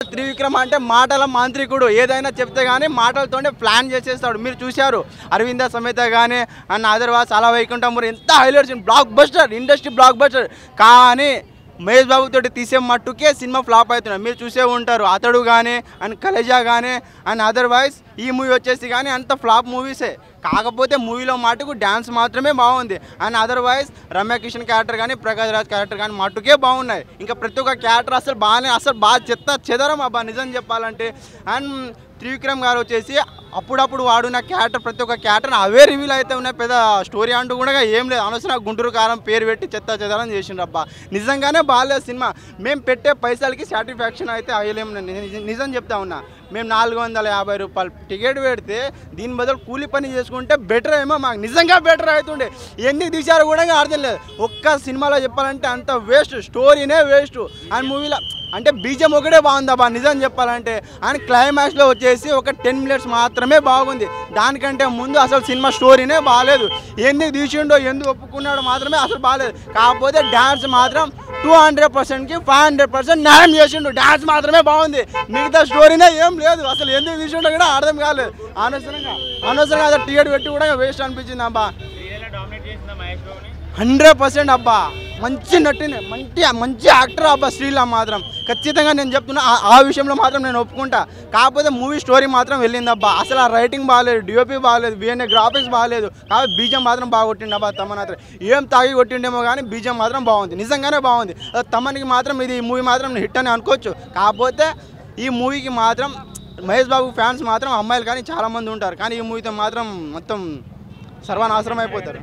త్రివిక్రమ్ అంటే మాటల మాంత్రికుడు. ఏదైనా చెప్తే గానీ మాటలతోనే ప్లాన్ చేసేస్తాడు. మీరు చూశారు అరవింద సమేత కానీ అండ్ అదర్వాస్ అలా వైకుంఠపురం ఎంత highlights block buster, industry block buster. కానీ మహేష్ బాబు తోటి తీసే మట్టుకే సినిమా ఫ్లాప్ అవుతున్నాయి. మీరు చూసే ఉంటారు అతడు కానీ అండ్ కలేజా కానీ అండ్ అదర్వైజ్ ఈ మూవీ వచ్చేసి కానీ అంత ఫ్లాప్ మూవీసే. కాకపోతే మూవీలో మటుకు డ్యాన్స్ మాత్రమే బాగుంది అండ్ అదర్వైజ్ రమ్యకిషన్ క్యారెక్టర్ కానీ ప్రకాష్ రాజ్ క్యారెక్టర్ కానీ మట్టుకే బాగున్నాయి. ఇంకా ప్రతి ఒక్క క్యారెక్టర్ అసలు బాగా చెదరం అబ్బా నిజం చెప్పాలంటే. అండ్ త్రివిక్రమ్ గారు వచ్చేసి అప్పుడప్పుడు వాడున్న క్యారెక్టర్ ప్రతి ఒక్క క్యారెక్టర్ అవే రివీల్ అయితే ఉన్నాయి. పెద్ద స్టోరీ అంటూ కూడా ఏం లేదు. అనవసరంగా గుంటూరు కారం పేరు పెట్టి చెదరం చేసిండ్రు అబ్బా. నిజంగానే బాగాలేదు సినిమా. మేము పెట్టే పైసలకి సాటిస్ఫాక్షన్ అయితే అయ్యలేము. నిజం చెప్తా ఉన్నా. మేము 450 రూపాయలు టికెట్ పెడితే దీని బదులు కూలి పని చేసుకుంటే బెటర్ ఏమో. మాకు నిజంగా బెటర్ అవుతుండే. ఎందుకు తీశారో కూడా అర్థం లేదు. ఒక్క సినిమాలో చెప్పాలంటే అంత వేస్ట్, స్టోరీనే వేస్ట్. అండ్ మూవీలో అంటే బీజం ఒకటే బాగుందబ్బా నిజం చెప్పాలంటే. అండ్ క్లైమాక్స్లో వచ్చేసి ఒక 10 మినిట్స్ మాత్రమే బాగుంది. దానికంటే ముందు అసలు సినిమా స్టోరీనే బాగాలేదు. ఎందుకు తీసిండో ఎందుకు ఒప్పుకున్నాడో మాత్రమే అసలు బాగాలేదు. కాకపోతే డ్యాన్స్ మాత్రం 200%కి 500% న్యాయం చేసిండు. డ్యాన్స్ మాత్రమే బాగుంది, మిగతా స్టోరీనే ఏం లేదు. అసలు ఎందుకు తీసిండో కూడా అర్థం కాలేదు. అనవసరంగా అసలు టికెట్ పెట్టి కూడా వేస్ట్ అనిపించింది అబ్బా. 100% అబ్బా. మంచి నటిని, మంచి యాక్టర్ అబ్బా శ్రీలా మాత్రం. ఖచ్చితంగా నేను చెప్తున్నా ఆ విషయంలో మాత్రం నేను ఒప్పుకుంటా. కాకపోతే మూవీ స్టోరీ మాత్రం వెళ్ళిందబ్బా. అసలు ఆ రైటింగ్ బాగాలేదు, డిఓపి బాగాలేదు, విఎన్ఏ గ్రాఫిక్స్ బాగాలేదు. కాబట్టి బీజం మాత్రం బాగా కొట్టిండబ్బా తమన్. ఏం తాగి కొట్టిండేమో కానీ బీజం మాత్రం బాగుంది, నిజంగానే బాగుంది. తమన్కి మాత్రం ఇది మూవీ మాత్రం హిట్ అని అనుకోవచ్చు. కాకపోతే ఈ మూవీకి మాత్రం మహేష్ బాబు ఫ్యాన్స్ మాత్రం అమ్మాయిలు కానీ చాలామంది ఉంటారు. కానీ ఈ మూవీతో మాత్రం మొత్తం సర్వనాశనం అయిపోతారు.